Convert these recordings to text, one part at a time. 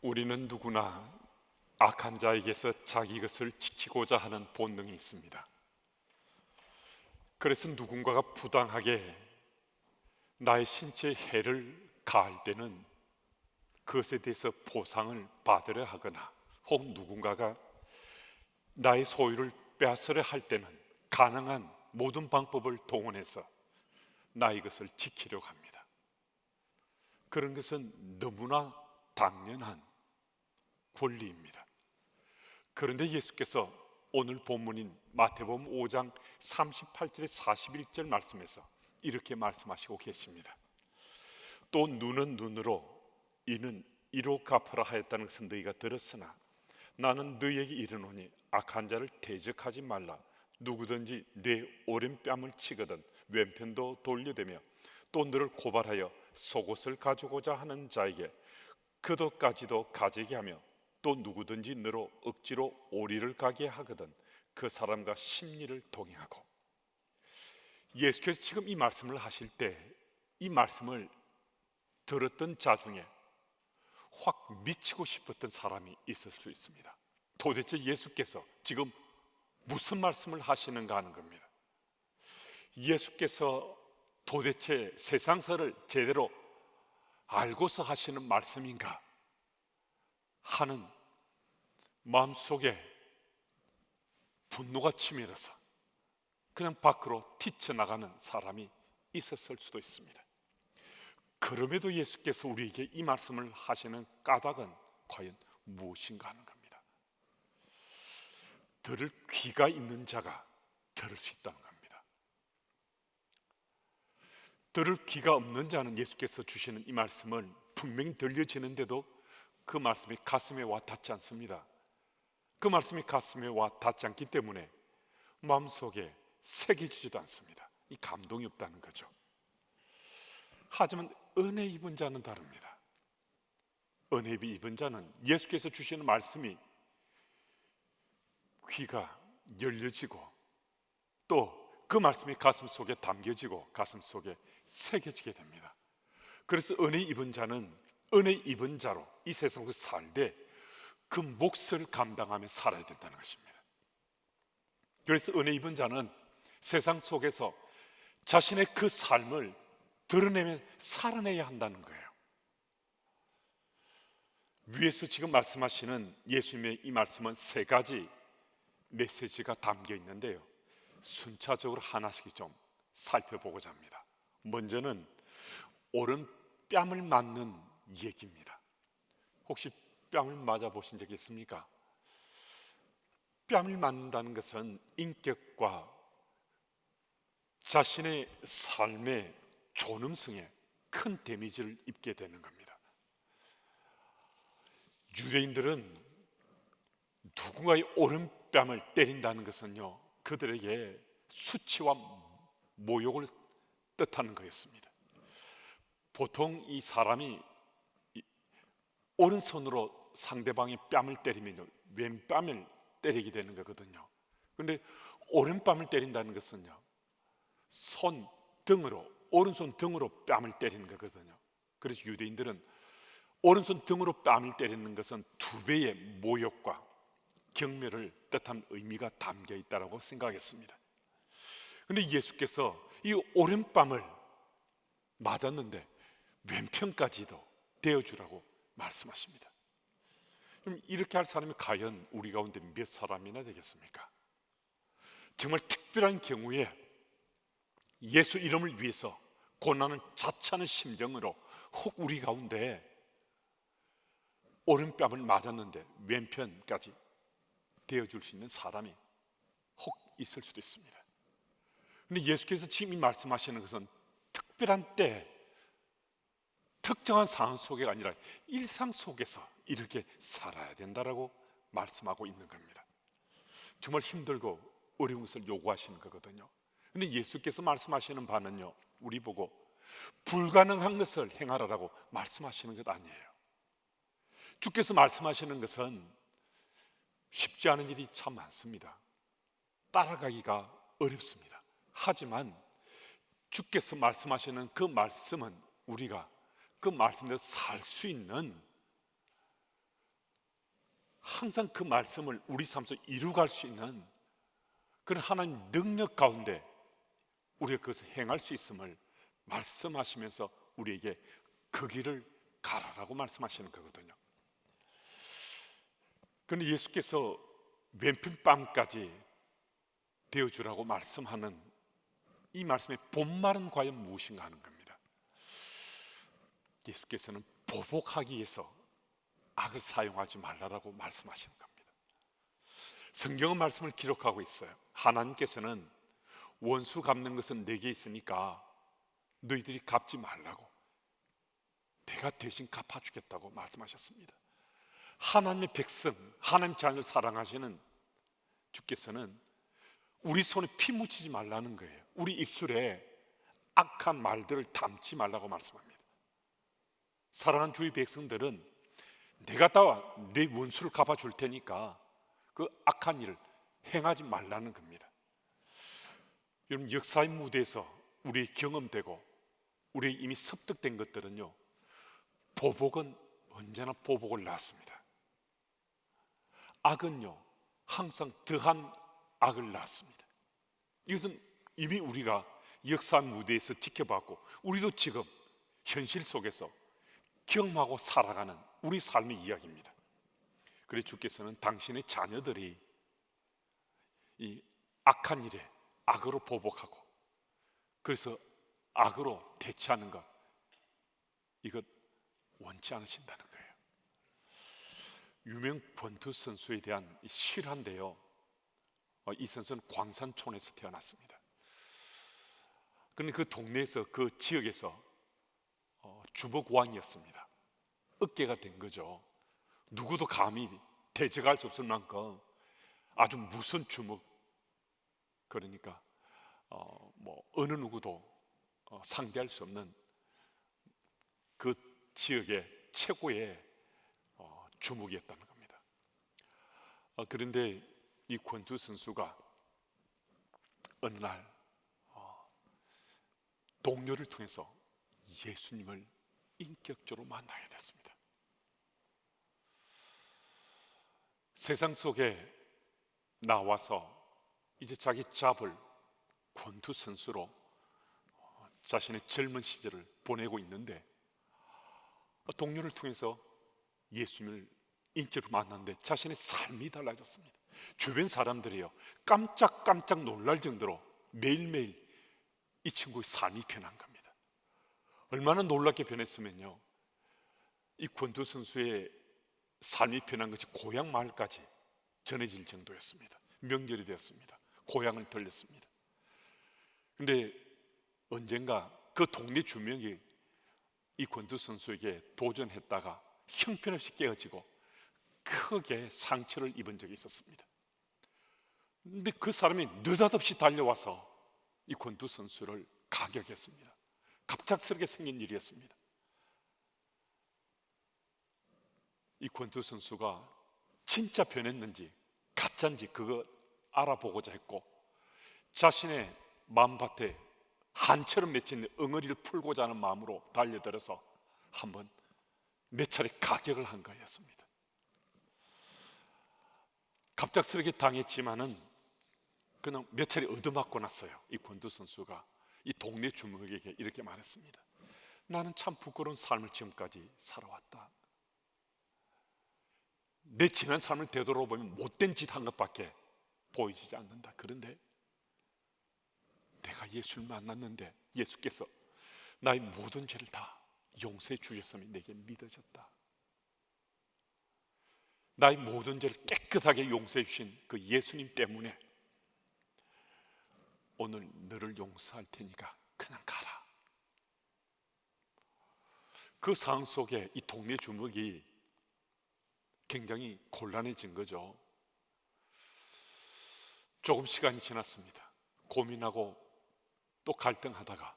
우리는 누구나 악한 자에게서 자기 것을 지키고자 하는 본능이 있습니다. 그래서 누군가가 부당하게 나의 신체에 해를 가할 때는 그것에 대해서 보상을 받으려 하거나, 혹 누군가가 나의 소유를 빼앗으려 할 때는 가능한 모든 방법을 동원해서 나의 것을 지키려고 합니다. 그런 것은 너무나 당연한 권리입니다. 그런데 예수께서 오늘 본문인 마태복음 5장 38절에 41절 말씀에서 이렇게 말씀하시고 계십니다. 또 눈은 눈으로 이는 이로 갚으라 하였다는 것은 너희가 들었으나 나는 너희에게 이르노니 악한 자를 대적하지 말라. 누구든지 내 오른뺨을 치거든 왼편도 돌려대며 또 너를 고발하여 속옷을 가지고자 하는 자에게 그도까지도 가지게 하며 또 누구든지 너로 억지로 오리를 가게 하거든 그 사람과 심리를 동행하고. 예수께서 지금 이 말씀을 하실 때 이 말씀을 들었던 자 중에 확 미치고 싶었던 사람이 있을 수 있습니다. 도대체 예수께서 지금 무슨 말씀을 하시는가 하는 겁니다. 예수께서 도대체 세상사를 제대로 알고서 하시는 말씀인가 하는 마음속에 분노가 치밀어서 그냥 밖으로 뛰쳐나가는 사람이 있었을 수도 있습니다. 그럼에도 예수께서 우리에게 이 말씀을 하시는 까닭은 과연 무엇인가 하는 겁니다. 들을 귀가 있는 자가 들을 수 있다는 겁니다. 들을 귀가 없는 자는 예수께서 주시는 이 말씀을 분명히 들려지는데도 그 말씀이 가슴에 와 닿지 않습니다. 그 말씀이 가슴에 와 닿지 않기 때문에 마음속에 새겨지지도 않습니다. 이 감동이 없다는 거죠. 하지만 은혜 입은 자는 다릅니다. 은혜 입은 자는 예수께서 주시는 말씀이 귀가 열려지고 또 그 말씀이 가슴 속에 담겨지고 가슴 속에 새겨지게 됩니다. 그래서 은혜 입은 자는 은혜 입은 자로 이 세상에서 살되 그 몫을 감당하며 살아야 된다는 것입니다. 그래서 은혜 입은 자는 세상 속에서 자신의 그 삶을 드러내며 살아내야 한다는 거예요. 위에서 지금 말씀하시는 예수님의 이 말씀은 세 가지 메시지가 담겨 있는데요, 순차적으로 하나씩 좀 살펴보고자 합니다. 먼저는 오른 뺨을 맞는 얘기입니다. 혹시 뺨을 맞아 보신 적이 있습니까? 뺨을 맞는다는 것은 인격과 자신의 삶의 존엄성에 큰 데미지를 입게 되는 겁니다. 유대인들은 누군가의 오른뺨을 때린다는 것은요, 그들에게 수치와 모욕을 뜻하는 거였습니다. 보통 이 사람이 오른손으로 상대방의 뺨을 때리면 왼뺨을 때리게 되는 거거든요. 그런데 오른뺨을 때린다는 것은요, 손 등으로, 오른손 등으로 뺨을 때리는 거거든요. 그래서 유대인들은 오른손 등으로 뺨을 때리는 것은 두 배의 모욕과 경멸을 뜻한 의미가 담겨 있다고 생각했습니다. 그런데 예수께서 이 오른뺨을 맞았는데 왼편까지도 대어주라고 말씀하십니다. 그럼 이렇게 할 사람이 과연 우리 가운데 몇 사람이나 되겠습니까? 정말 특별한 경우에 예수 이름을 위해서 고난을 자처하는 심정으로 혹 우리 가운데 오른뺨을 맞았는데 왼편까지 되어줄 수 있는 사람이 혹 있을 수도 있습니다. 그런데 예수께서 지금 이 말씀하시는 것은 특별한 때, 특정한 상황 속에가 아니라 일상 속에서 이렇게 살아야 된다라고 말씀하고 있는 겁니다. 정말 힘들고 어려운 것을 요구하시는 거거든요. 그런데 예수께서 말씀하시는 바는요, 우리 보고 불가능한 것을 행하라라고 말씀하시는 것 아니에요. 주께서 말씀하시는 것은 쉽지 않은 일이 참 많습니다. 따라가기가 어렵습니다. 하지만 주께서 말씀하시는 그 말씀은 우리가 그 말씀대로 살 수 있는 항상 그 말씀을 우리 삶에서 이루갈 수 있는 그런 하나님 능력 가운데 우리가 그것을 행할 수 있음을 말씀하시면서 우리에게 그 길을 가라라고 말씀하시는 거거든요. 그런데 예수께서 왼편뺨까지 되어주라고 말씀하는 이 말씀의 본말은 과연 무엇인가 하는 겁니다. 예수께서는 보복하기 위해서 악을 사용하지 말라라고 말씀하시는 겁니다. 성경은 말씀을 기록하고 있어요. 하나님께서는 원수 갚는 것은 내게 있으니까 너희들이 갚지 말라고, 내가 대신 갚아주겠다고 말씀하셨습니다. 하나님의 백성, 하나님 자녀를 사랑하시는 주께서는 우리 손에 피 묻히지 말라는 거예요. 우리 입술에 악한 말들을 담지 말라고 말씀합니다. 사랑하는 주의 백성들은 내가 다 내 원수를 갚아줄 테니까 그 악한 일을 행하지 말라는 겁니다. 여러분, 역사의 무대에서 우리 경험되고 우리 이미 습득된 것들은요, 보복은 언제나 보복을 낳습니다. 악은요, 항상 더한 악을 낳습니다. 이것은 이미 우리가 역사 무대에서 지켜봤고 우리도 지금 현실 속에서 경험하고 살아가는 우리 삶의 이야기입니다. 그래서 주께서는 당신의 자녀들이 이 악한 일에 악으로 보복하고 그래서 악으로 대처하는 것, 이것 원치 않으신다는 거예요. 유명 권투 선수에 대한 실화인데요, 이 선수는 광산촌에서 태어났습니다. 그런데 그 동네에서, 그 지역에서 주먹왕이었습니다. 어깨가 된 거죠. 누구도 감히 대적할 수 없을 만큼 아주 무서운 주먹, 그러니까 어느 누구도 상대할 수 없는 그 지역의 최고의 주먹이었다는 겁니다. 그런데 이 권투 선수가 어느 날 동료를 통해서 예수님을 인격적으로 만나게 됐습니다. 세상 속에 나와서 이제 자기 잡을 권투 선수로 자신의 젊은 시절을 보내고 있는데 동료를 통해서 예수님을 인격으로 만났는데 자신의 삶이 달라졌습니다. 주변 사람들이요, 깜짝깜짝 놀랄 정도로 매일매일 이 친구의 삶이 변한 겁니다. 얼마나 놀랍게 변했으면요, 이 권투 선수의 삶이 변한 것이 고향 마을까지 전해질 정도였습니다. 명절이 되었습니다. 고향을 들렸습니다. 그런데 언젠가 그 동네 주민이 이 권투 선수에게 도전했다가 형편없이 깨어지고 크게 상처를 입은 적이 있었습니다. 그런데 그 사람이 느닷없이 달려와서 이 권투 선수를 가격했습니다. 갑작스럽게 생긴 일이었습니다. 이 권투 선수가 진짜 변했는지 가짜인지 그거 알아보고자 했고 자신의 마음밭에 한처럼 맺힌 엉어리를 풀고자 하는 마음으로 달려들어서 한번 몇 차례 가격을 한 거였습니다. 갑작스럽게 당했지만은 그냥 몇 차례 얻어맞고 났어요. 이 권투 선수가 이 동네 주먹에게 이렇게 말했습니다. 나는 참 부끄러운 삶을 지금까지 살아왔다. 내 지난 삶을 되돌아보면 못된 짓 한 것밖에 보이지 않는다. 그런데 내가 예수를 만났는데 예수께서 나의 모든 죄를 다 용서해 주셨음이 내게 믿어졌다. 나의 모든 죄를 깨끗하게 용서해 주신 그 예수님 때문에 오늘 너를 용서할 테니까 그냥 가라. 그 상황 속에 이 동네 주먹이 굉장히 곤란해진 거죠. 조금 시간이 지났습니다. 고민하고 또 갈등하다가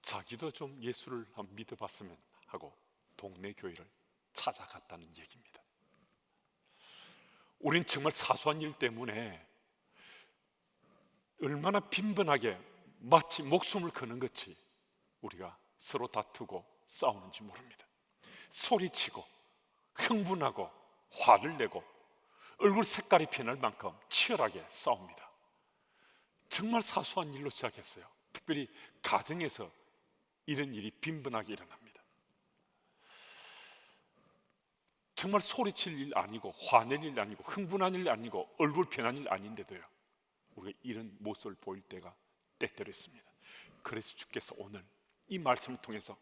자기도 좀 예수를 한번 믿어봤으면 하고 동네 교회를 찾아갔다는 얘기입니다. 우린 정말 사소한 일 때문에 얼마나 빈번하게 마치 목숨을 거는 것이 우리가 서로 다투고 싸우는지 모릅니다. 소리치고 흥분하고 화를 내고 얼굴 색깔이 변할 만큼 치열하게 싸웁니다. 정말 사소한 일로 시작했어요. 특별히 가정에서 이런 일이 빈번하게 일어납니다. 정말 소리칠 일 아니고 화낼 일 아니고 흥분한 일 아니고 얼굴 변한 일 아닌데도요, 우리가 이런 모습을 보일 때가 때때로 있습니다. 그래서 주께서 오늘 이 말씀을 통해서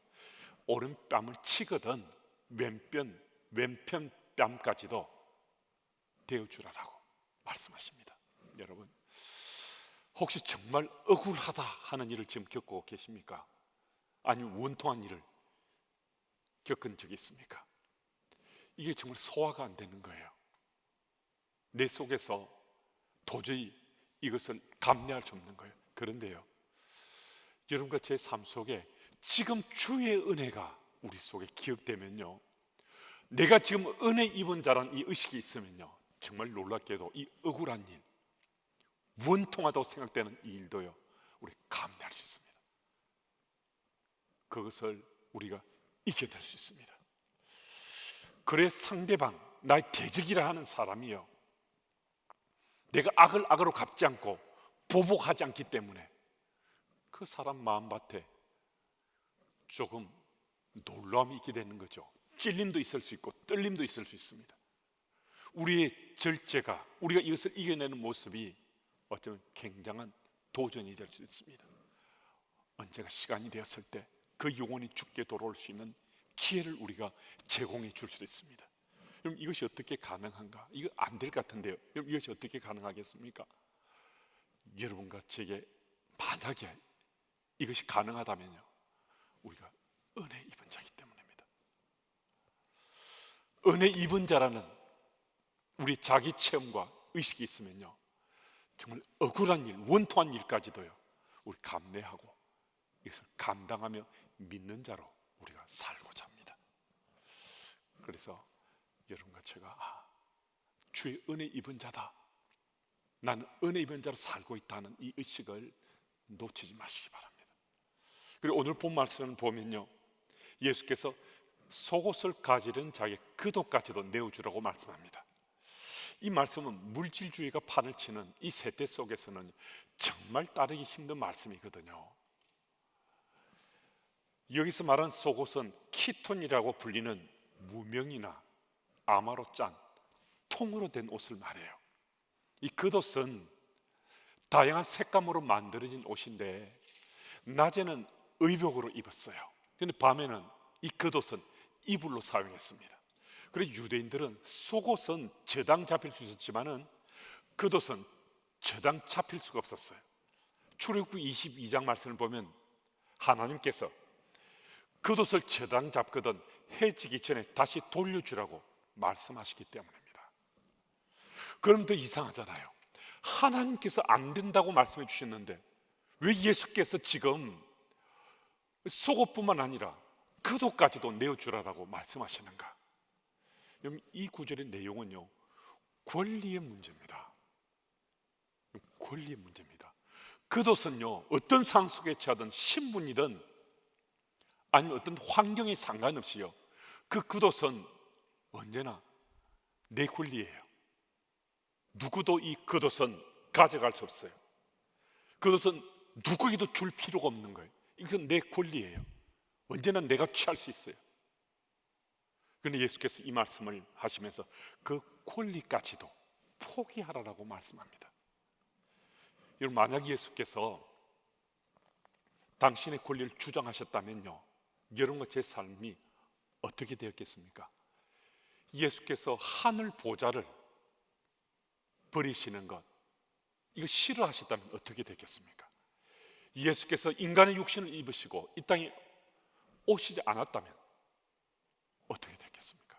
오른뺨을 치거든 왼편 뺨까지도 대어주라라고 말씀하십니다. 여러분, 혹시 정말 억울하다 하는 일을 지금 겪고 계십니까? 아니면 원통한 일을 겪은 적이 있습니까? 이게 정말 소화가 안 되는 거예요. 내 속에서 도저히 이것을 감내할 수 없는 거예요. 그런데요, 여러분과 제 삶 속에 지금 주의 은혜가 우리 속에 기억되면요, 내가 지금 은혜 입은 자라는 이 의식이 있으면요, 정말 놀랍게도 이 억울한 일, 원통하다고 생각되는 이 일도요, 우리 감내할 수 있습니다. 그것을 우리가 이겨낼 수 있습니다. 그래 상대방, 나의 대적이라 하는 사람이요, 내가 악을 악으로 갚지 않고 보복하지 않기 때문에 그 사람 마음밭에 조금 놀라움이 있게 되는 거죠. 찔림도 있을 수 있고 떨림도 있을 수 있습니다. 우리의 절제가, 우리가 이것을 이겨내는 모습이 어쩌면 굉장한 도전이 될 수 있습니다. 언제가 시간이 되었을 때 그 영혼이 죽게 돌아올 수 있는 기회를 우리가 제공해 줄 수도 있습니다. 그럼 이것이 어떻게 가능한가? 이거 안 될 것 같은데요. 그럼 이것이 어떻게 가능하겠습니까? 여러분과 제게 만약에 이것이 가능하다면요, 우리가 은혜 입은 자이기 때문입니다. 은혜 입은 자라는 우리 자기 체험과 의식이 있으면요, 정말 억울한 일, 원통한 일까지도요, 우리 감내하고 이것을 감당하며 믿는 자로 우리가 살고자 합니다. 그래서 여러분과 제가 주의 은혜 입은 자다, 나는 은혜 입은 자로 살고 있다는 이 의식을 놓치지 마시기 바랍니다. 그리고 오늘 본 말씀을 보면요, 예수께서 속옷을 가지는 자의 그도까지도 내어주라고 말씀합니다. 이 말씀은 물질주의가 판을 치는 이 세대 속에서는 정말 따르기 힘든 말씀이거든요. 여기서 말한 속옷은 키톤이라고 불리는 무명이나 아마로 짠 통으로 된 옷을 말해요. 이 겉옷은 다양한 색감으로 만들어진 옷인데 낮에는 의복으로 입었어요. 그런데 밤에는 이 겉옷은 이불로 사용했습니다. 그래서 유대인들은 속옷은 저당 잡힐 수 있었지만은 겉옷은 저당 잡힐 수가 없었어요. 출애굽기 22장 말씀을 보면 하나님께서 겉옷을 저당 잡거든 해 지기 전에 다시 돌려주라고 말씀하시기 때문입니다. 그럼 더 이상하잖아요. 하나님께서 안 된다고 말씀해 주셨는데 왜 예수께서 지금 속옷뿐만 아니라 겉옷까지도 내어주라고 말씀하시는가? 이 구절의 내용은요, 권리의 문제입니다. 권리의 문제입니다. 겉옷은요, 어떤 상속에 처하든 신분이든 아니면 어떤 환경에 상관없이요, 그 겉옷은 언제나 내 권리예요. 누구도 이 겉옷은 가져갈 수 없어요. 겉옷은 누구에게도 줄 필요가 없는 거예요. 이건 내 권리예요. 언제나 내가 취할 수 있어요. 그런데 예수께서 이 말씀을 하시면서 그 권리까지도 포기하라고 말씀합니다. 여러분, 만약 예수께서 당신의 권리를 주장하셨다면요, 여러분과 제 삶이 어떻게 되었겠습니까? 예수께서 하늘 보좌를 버리시는 것, 이거 싫어하셨다면 어떻게 되겠습니까? 예수께서 인간의 육신을 입으시고 이 땅에 오시지 않았다면 어떻게 되겠습니까?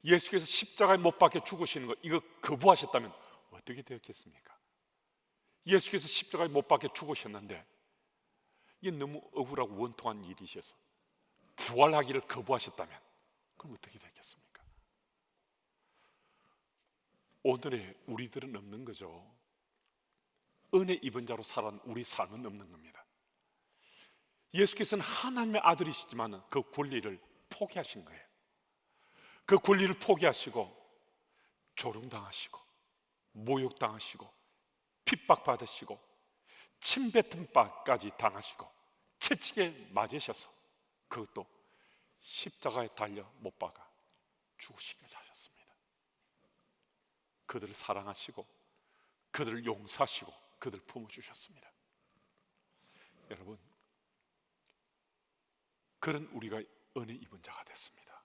예수께서 십자가에 못 박혀 죽으시는 것, 이거 거부하셨다면 어떻게 되었겠습니까? 예수께서 십자가에 못 박혀 죽으셨는데 이게 너무 억울하고 원통한 일이셔서 부활하기를 거부하셨다면 그럼 어떻게 되겠습니까? 오늘의 우리들은 없는 거죠. 은혜 입은 자로 살아온 우리 삶은 없는 겁니다. 예수께서는 하나님의 아들이시지만 그 권리를 포기하신 거예요. 그 권리를 포기하시고 조롱당하시고 모욕당하시고 핍박받으시고 침뱉은 바까지 당하시고 채찍에 맞으셔서 그것도 십자가에 달려 못 박아 죽으시기까지 하셨습니다. 그들을 사랑하시고 그들을 용서하시고 그들을 품어주셨습니다. 여러분, 그런 우리가 은혜 입은 자가 됐습니다.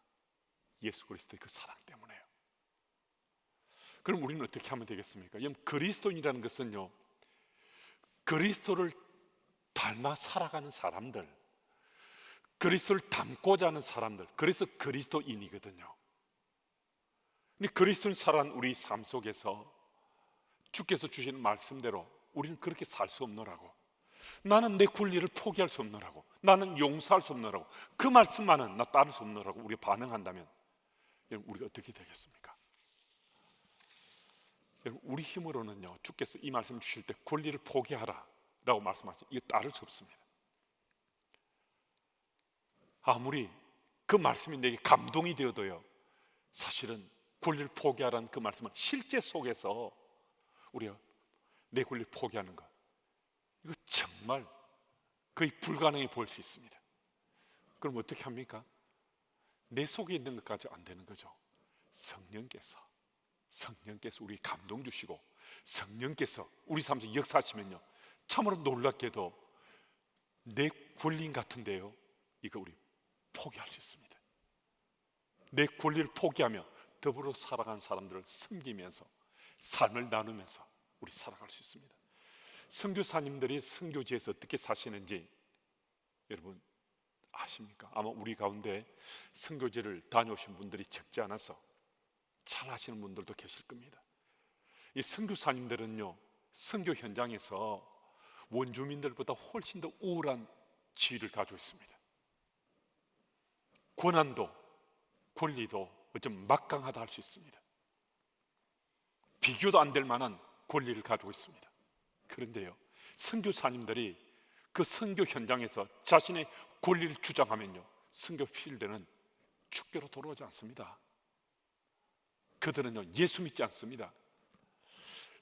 예수 그리스도의 그 사랑 때문에요. 그럼 우리는 어떻게 하면 되겠습니까? 그리스도인이라는 것은요, 그리스도를 닮아 살아가는 사람들, 그리스도를 닮고자 하는 사람들, 그래서 그리스도인이거든요. 근데 그리스도인 살아가는 우리 삶 속에서 주께서 주시는 말씀대로 우리는 그렇게 살 수 없노라고, 나는 내 권리를 포기할 수 없노라고, 나는 용서할 수 없노라고, 그 말씀만은 나 따를 수 없노라고 우리가 반응한다면 우리가 어떻게 되겠습니까? 우리 힘으로는요, 주께서 이 말씀 주실 때 권리를 포기하라 라고 말씀하시죠. 이거 따를 수 없습니다. 아무리 그 말씀이 내게 감동이 되어도요, 사실은 권리를 포기하라는 그 말씀은 실제 속에서 우리가 내 권리를 포기하는 것, 이거 정말 거의 불가능해 보일 수 있습니다. 그럼 어떻게 합니까? 내 속에 있는 것까지 안 되는 거죠. 성령께서 우리 감동 주시고 성령께서 우리 삶에서 역사하시면요, 참으로 놀랍게도 내 권리인 같은데요, 이거 우리 포기할 수 있습니다. 내 권리를 포기하며 더불어 살아가는 사람들을 섬기면서 삶을 나누면서 우리 살아갈 수 있습니다. 선교사님들이 선교지에서 어떻게 사시는지 여러분 아십니까? 아마 우리 가운데 선교지를 다녀오신 분들이 적지 않아서 잘 아시는 분들도 계실 겁니다. 이 선교사님들은요, 선교 현장에서 원주민들보다 훨씬 더 우월한 지위를 가지고 있습니다. 권한도 권리도 좀 막강하다 할 수 있습니다. 비교도 안 될 만한 권리를 가지고 있습니다. 그런데요, 선교사님들이 그 선교 현장에서 자신의 권리를 주장하면요, 선교 필드는 축제로 돌아오지 않습니다. 그들은요, 예수 믿지 않습니다.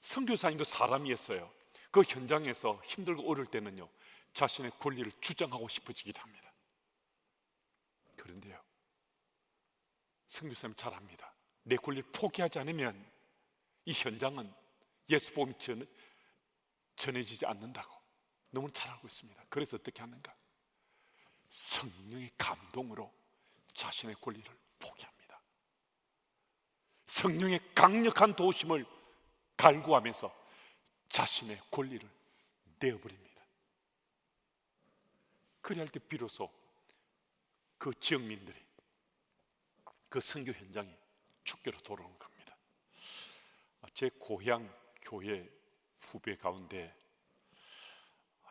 선교사님도 사람이었어요. 그 현장에서 힘들고 어려울 때는요, 자신의 권리를 주장하고 싶어지기도 합니다. 그런데요, 선교사님 잘 압니다. 내 권리를 포기하지 않으면 이 현장은 예수 복음이 전해지지 않는다고 너무 잘 알고 있습니다. 그래서 어떻게 하는가? 성령의 감동으로 자신의 권리를 포기합니다. 성령의 강력한 도우심을 갈구하면서 자신의 권리를 내어버립니다. 그리할 때 비로소 그 지역민들이 그 선교 현장이 축제로 돌아오는 겁니다. 제 고향 교회 후배 가운데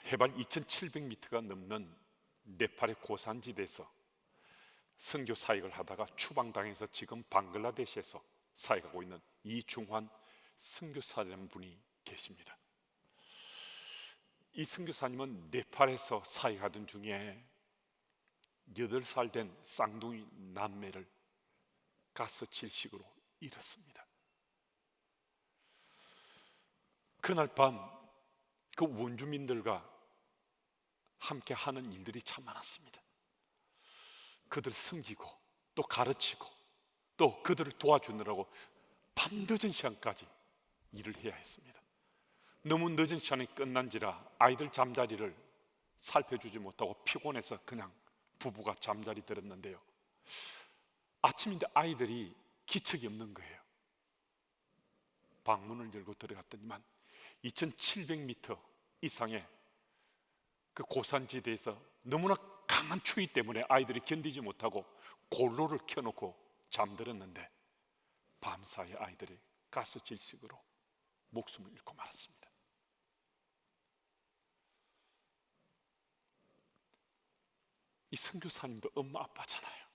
해발 2700m가 넘는 네팔의 고산지대에서 선교 사역을 하다가 추방당해서 지금 방글라데시에서 사역하고 있는 이중환 선교사라는 분이 계십니다. 이 선교사님은 네팔에서 사역하던 중에 8살 된 쌍둥이 남매를 가스 질식으로 잃었습니다. 그날 밤 그 원주민들과 함께 하는 일들이 참 많았습니다. 그들을 섬기고 또 가르치고 또 그들을 도와주느라고 밤늦은 시간까지 일을 해야 했습니다. 너무 늦은 시간이 끝난지라 아이들 잠자리를 살펴주지 못하고 피곤해서 그냥 부부가 잠자리 들었는데요, 아침인데 아이들이 기척이 없는 거예요. 방문을 열고 들어갔더니만 2700m 이상의 그 고산지대에서 너무나 강한 추위 때문에 아이들이 견디지 못하고 골로를 켜놓고 잠들었는데 밤사이 아이들이 가스 질식으로 목숨을 잃고 말았습니다. 이 선교사님도 엄마 아빠잖아요.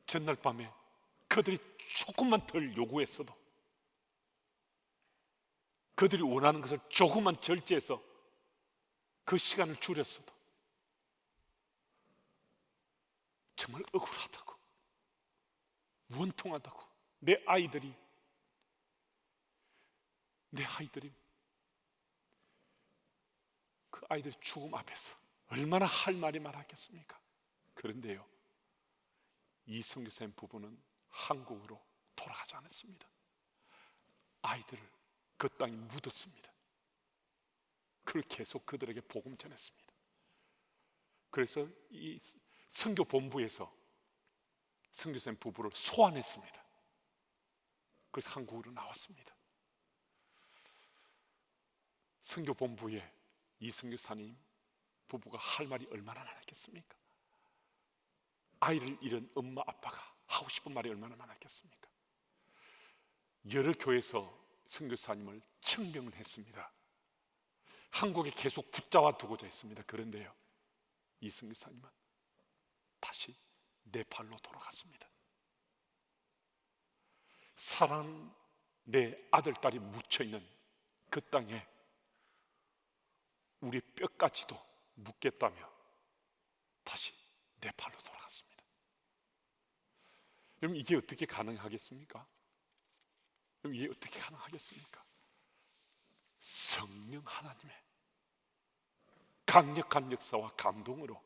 전날 밤에 그들이 조금만 덜 요구했어도, 그들이 원하는 것을 조금만 절제해서 그 시간을 줄였어도 정말 억울하다고, 원통하다고, 내 아이들이 그 아이들의 죽음 앞에서 얼마나 할 말이 많았겠습니까? 그런데요, 이 선교사님 부부는 한국으로 돌아가지 않았습니다. 아이들을 그 땅에 묻었습니다. 그걸 계속 그들에게 복음 전했습니다. 그래서 이 선교 본부에서 선교사님 부부를 소환했습니다. 그래서 한국으로 나왔습니다. 선교 본부에 이 선교사님 부부가 할 말이 얼마나 많았겠습니까? 아이를 잃은 엄마 아빠가 하고 싶은 말이 얼마나 많았겠습니까? 여러 교회에서 선교사님을 청명을 했습니다. 한국에 계속 붙잡아 두고자 했습니다. 그런데요, 이 선교사님은 다시 네팔로 돌아갔습니다. 사랑하는 내 아들, 딸이 묻혀있는 그 땅에 우리 뼈까지도 묻겠다며 다시 네팔로 돌아갔습니다. 여러분, 이게 어떻게 가능하겠습니까? 여러분, 이게 어떻게 가능하겠습니까? 성령 하나님의 강력한 역사와 감동으로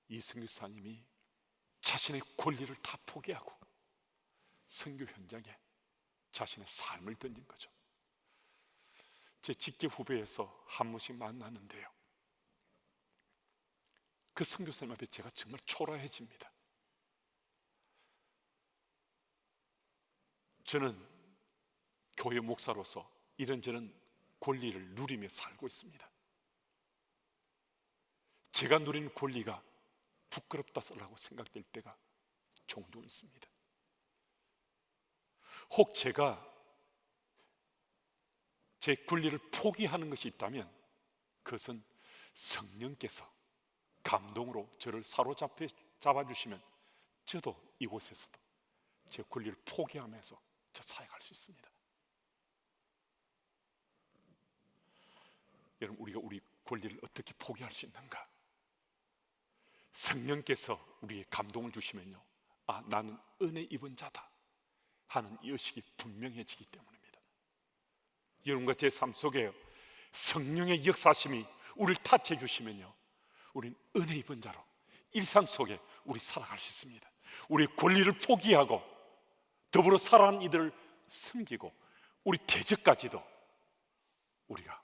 이 선교사님이 자신의 권리를 다 포기하고 선교 현장에 자신의 삶을 던진 거죠. 제 직계 후배에서 한 번씩 만나는데요, 그 선교사님 앞에 제가 정말 초라해집니다. 저는 교회 목사로서 이런저런 권리를 누리며 살고 있습니다. 제가 누리는 권리가 부끄럽다라고 생각될 때가 종종 있습니다. 혹 제가 제 권리를 포기하는 것이 있다면 그것은 성령께서 감동으로 저를 잡아주시면 저도 이곳에서도 제 권리를 포기하면서 저 사역할 수 있습니다. 여러분, 우리가 우리 권리를 어떻게 포기할 수 있는가? 성령께서 우리에게 감동을 주시면요, 아, 나는 은혜 입은 자다 하는 이 의식이 분명해지기 때문입니다. 여러분과 제 삶 속에 성령의 역사심이 우리를 타치해 주시면요, 우리는 은혜 입은 자로 일상 속에 우리 살아갈 수 있습니다. 우리 권리를 포기하고 더불어 살아가는 이들을 섬기고 우리 대적까지도 우리가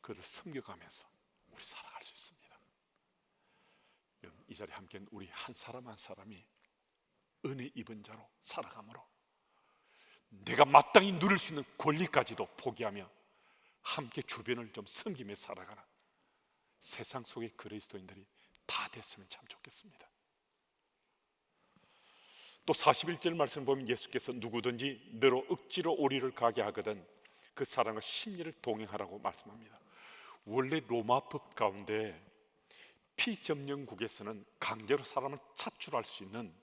그를 섬겨가면서 우리 살아갈 수 있습니다. 여러분, 이 자리에 함께 우리 한 사람 한 사람이 은혜 입은 자로 살아감으로 내가 마땅히 누릴 수 있는 권리까지도 포기하며 함께 주변을 좀 섬기며 살아가는 세상 속의 그리스도인들이 다 됐으면 참 좋겠습니다. 또 41절 말씀을 보면 예수께서 누구든지 너로 억지로 오리를 가게 하거든 그 사람과 심리를 동행하라고 말씀합니다. 원래 로마법 가운데 피점령국에서는 강제로 사람을 차출할 수 있는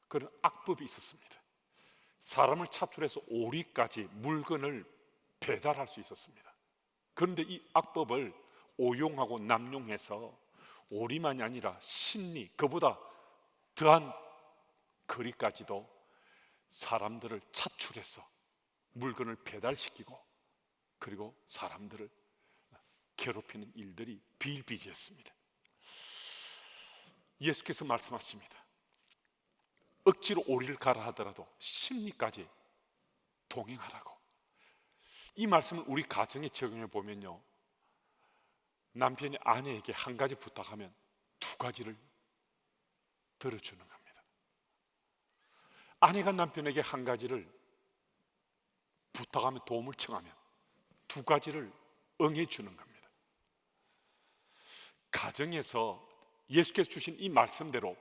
그런 악법이 있었습니다. 사람을 차출해서 오리까지 물건을 배달할 수 있었습니다. 그런데 이 악법을 오용하고 남용해서 오리만이 아니라 심리, 그보다 더한 거리까지도 사람들을 차출해서 물건을 배달시키고 그리고 사람들을 괴롭히는 일들이 비일비재했습니다. 예수께서 말씀하십니다. 억지로 오리를 가라 하더라도 심리까지 동행하라고. 이 말씀을 우리 가정에 적용해 보면요, 남편이 아내에게 한 가지 부탁하면 두 가지를 들어주는 겁니다. 아내가 남편에게 한 가지를 부탁하면, 도움을 청하면 두 가지를 응해주는 겁니다. 가정에서 예수께서 주신 이 말씀대로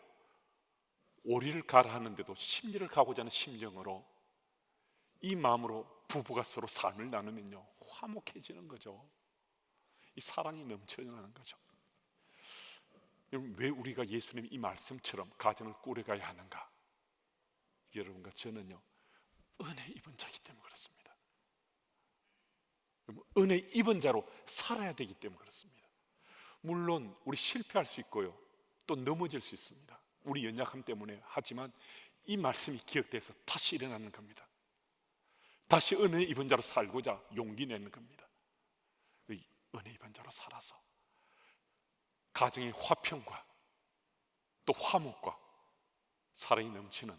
오리를 가라 하는데도 심리를 가고자 하는 심정으로 이 마음으로 부부가 서로 삶을 나누면요, 화목해지는 거죠. 이 사랑이 넘쳐나는 거죠. 여러분, 왜 우리가 예수님 이 말씀처럼 가정을 꾸려가야 하는가? 여러분과 저는요, 은혜 입은 자이기 때문에 그렇습니다. 은혜 입은 자로 살아야 되기 때문에 그렇습니다. 물론 우리 실패할 수 있고요, 또 넘어질 수 있습니다. 우리 연약함 때문에. 하지만 이 말씀이 기억돼서 다시 일어나는 겁니다. 다시 은혜 입은 자로 살고자 용기 내는 겁니다. 은혜 입은 자로 살아서 가정의 화평과 또 화목과 사랑이 넘치는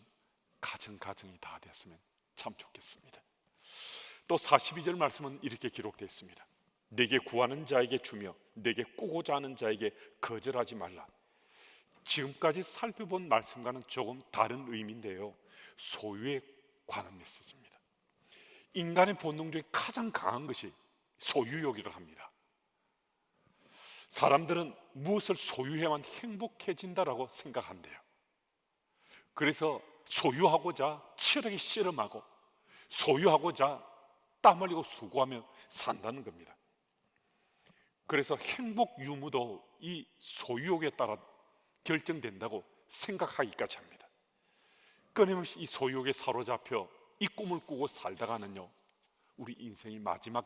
가정이 다 되었으면 참 좋겠습니다. 또 42절 말씀은 이렇게 기록되어 있습니다. 내게 구하는 자에게 주며 내게 꾸고자 하는 자에게 거절하지 말라. 지금까지 살펴본 말씀과는 조금 다른 의미인데요, 소유에 관한 메시지입니다. 인간의 본능 중에 가장 강한 것이 소유욕이라고 합니다. 사람들은 무엇을 소유해야만 행복해진다라고 생각한대요. 그래서 소유하고자 치열하게 씨름하고 소유하고자 땀 흘리고 수고하며 산다는 겁니다. 그래서 행복 유무도 이 소유욕에 따라 결정된다고 생각하기까지 합니다. 끊임없이 이 소유욕에 사로잡혀 이 꿈을 꾸고 살다가는요, 우리 인생의 마지막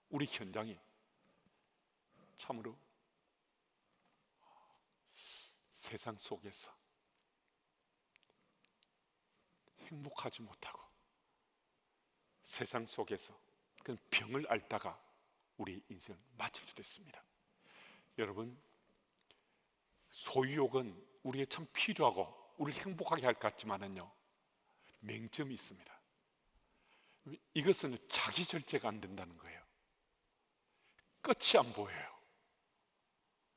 우리 현장이 참으로 세상 속에서 행복하지 못하고 세상 속에서 그 병을 앓다가 우리 인생을 마칠 수도 있습니다. 여러분, 소유욕은 우리에게 참 필요하고 우리를 행복하게 할 것 같지만은요, 맹점이 있습니다. 이것은 자기 절제가 안 된다는 거예요. 끝이 안 보여요.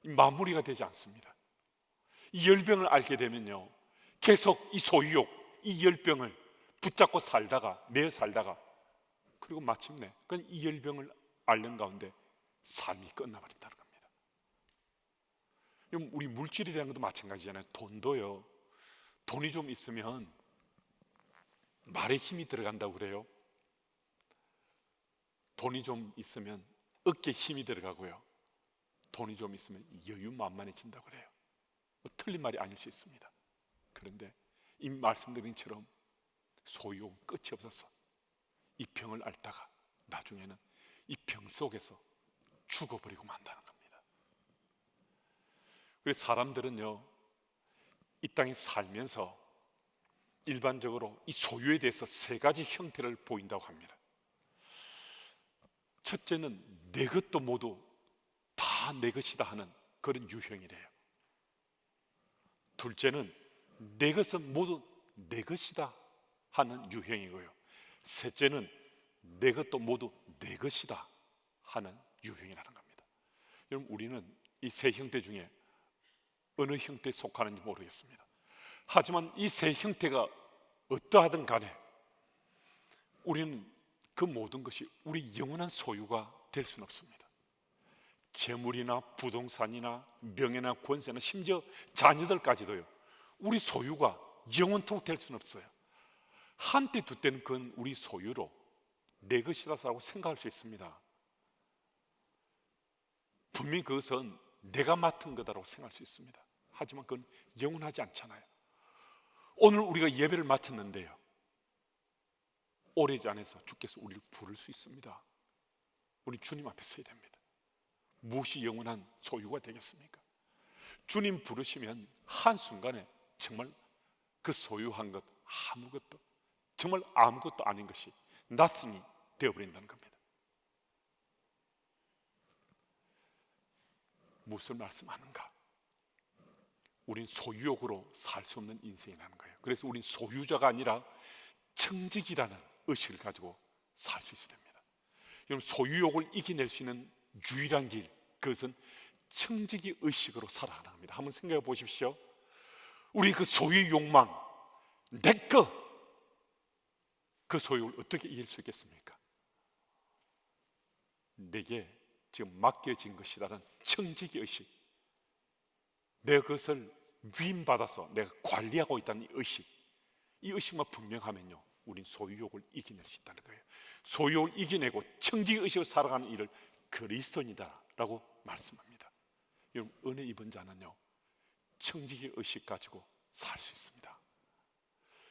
마무리가 되지 않습니다. 이 열병을 앓게 되면요, 계속 이 소유욕, 이 열병을 붙잡고 살다가 매어 살다가 그리고 마침내 이 열병을 앓는 가운데 삶이 끝나버린다는 겁니다. 우리 물질에 대한 것도 마찬가지잖아요. 돈도요, 돈이 좀 있으면 말에 힘이 들어간다고 그래요. 돈이 좀 있으면 어깨에 힘이 들어가고요, 돈이 좀 있으면 여유만만해진다고 그래요. 틀린 말이 아닐 수 있습니다. 그런데 이 말씀드린 것처럼 소유욕은 끝이 없어서 이 병을 앓다가 나중에는 이 병 속에서 죽어버리고 만다는 겁니다. 그래서 사람들은요, 이 땅에 살면서 일반적으로 이 소유에 대해서 세 가지 형태를 보인다고 합니다. 첫째는 내 것도 모두 다 내 것이다 하는 그런 유형이래요. 둘째는 내 것은 모두 내 것이다 하는 유형이고요, 셋째는 내 것도 모두 내 것이다 하는 유형이라는 겁니다. 여러분, 우리는 이 세 형태 중에 어느 형태에 속하는지 모르겠습니다. 하지만 이 세 형태가 어떠하든 간에 우리는 그 모든 것이 우리 영원한 소유가 될 수는 없습니다. 재물이나 부동산이나 명예나 권세나 심지어 자녀들까지도요, 우리 소유가 영원토록 될 수는 없어요. 한때 두 때는 그건 우리 소유로 내 것이라고 생각할 수 있습니다. 분명히 그것은 내가 맡은 거다라고 생각할 수 있습니다. 하지만 그건 영원하지 않잖아요. 오늘 우리가 예배를 마쳤는데요, 오래지 않아서 주께서 우리를 부를 수 있습니다. 우리 주님 앞에 서야 됩니다. 무엇이 영원한 소유가 되겠습니까? 주님 부르시면 한순간에 정말 그 소유한 것 아무것도, 정말 아무것도 아닌 것이 nothing이 되어버린다는 겁니다. 무엇을 말씀하는가? 우린 소유욕으로 살 수 없는 인생이라는 거예요. 그래서 우린 소유자가 아니라 청직이라는 의식을 가지고 살 수 있어야 됩니다. 여러분, 소유욕을 이겨낼 수 있는 유일한 길, 그것은 청지기 의식으로 살아가는 겁니다. 한번 생각해 보십시오. 우리 그 소유의 욕망, 내꺼, 그 소유를 어떻게 이길 수 있겠습니까? 내게 지금 맡겨진 것이라는 청지기 의식, 내가 그것을 위임받아서 내가 관리하고 있다는 의식, 이 의식만 분명하면요, 우린 소유욕을 이겨낼 수 있다는 거예요. 소유욕을 이겨내고 청지기 의식으로 살아가는 일을 그리스도인이다라고 말씀합니다. 여러분, 은혜 입은 자는요, 청지기 의식 가지고 살 수 있습니다.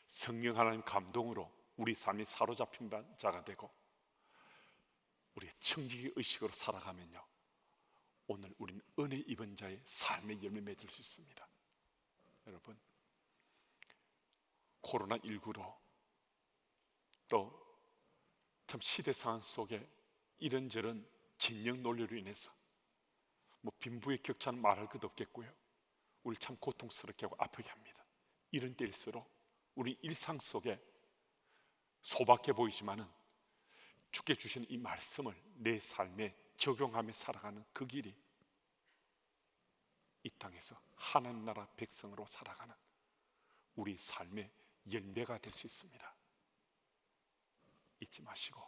성령 하나님 감동으로 우리 삶이 사로잡힌 자가 되고 우리의 청지기 의식으로 살아가면요, 오늘 우리는 은혜 입은 자의 삶의 열매 맺을 수 있습니다. 여러분, 코로나19로 또 참 시대 상황 속에 이런저런 진영 논리로 인해서 빈부의 격차는 말할 것도 없겠고요, 우리 참 고통스럽게 하고 아프게 합니다. 이런 때일수록 우리 일상 속에 소박해 보이지만은 주께 주신 이 말씀을 내 삶에 적용하며 살아가는 그 길이 이 땅에서 하나님 나라 백성으로 살아가는 우리 삶의 열매가 될 수 있습니다. 잊지 마시고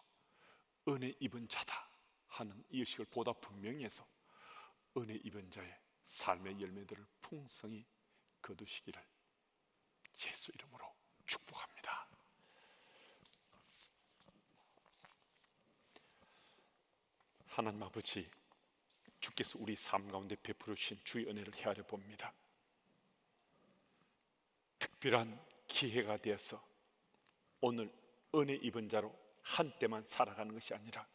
은혜 입은 자다 하는 이 의식을 보다 분명히 해서 은혜 입은 자의 삶의 열매들을 풍성히 거두시기를 예수 이름으로 축복합니다. 하나님 아버지, 주께서 우리 삶 가운데 베풀어 주신 주의 은혜를 헤아려 봅니다. 특별한 기회가 되어서 오늘 은혜 입은 자로 한때만 살아가는 것이 아니라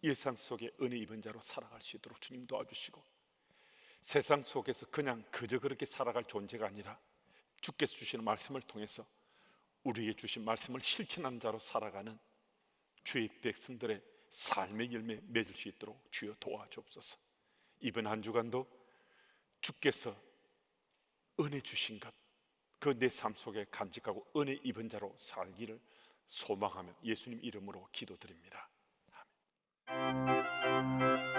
일상 속에 은혜 입은 자로 살아갈 수 있도록 주님 도와주시고, 세상 속에서 그냥 그저 그렇게 살아갈 존재가 아니라 주께서 주시는 말씀을 통해서 우리에게 주신 말씀을 실천하는 자로 살아가는 주의 백성들의 삶의 열매 맺을 수 있도록 주여 도와주옵소서. 이번 한 주간도 주께서 은혜 주신 것, 그 내 삶 속에 간직하고 은혜 입은 자로 살기를 소망하며 예수님 이름으로 기도드립니다. 아멘.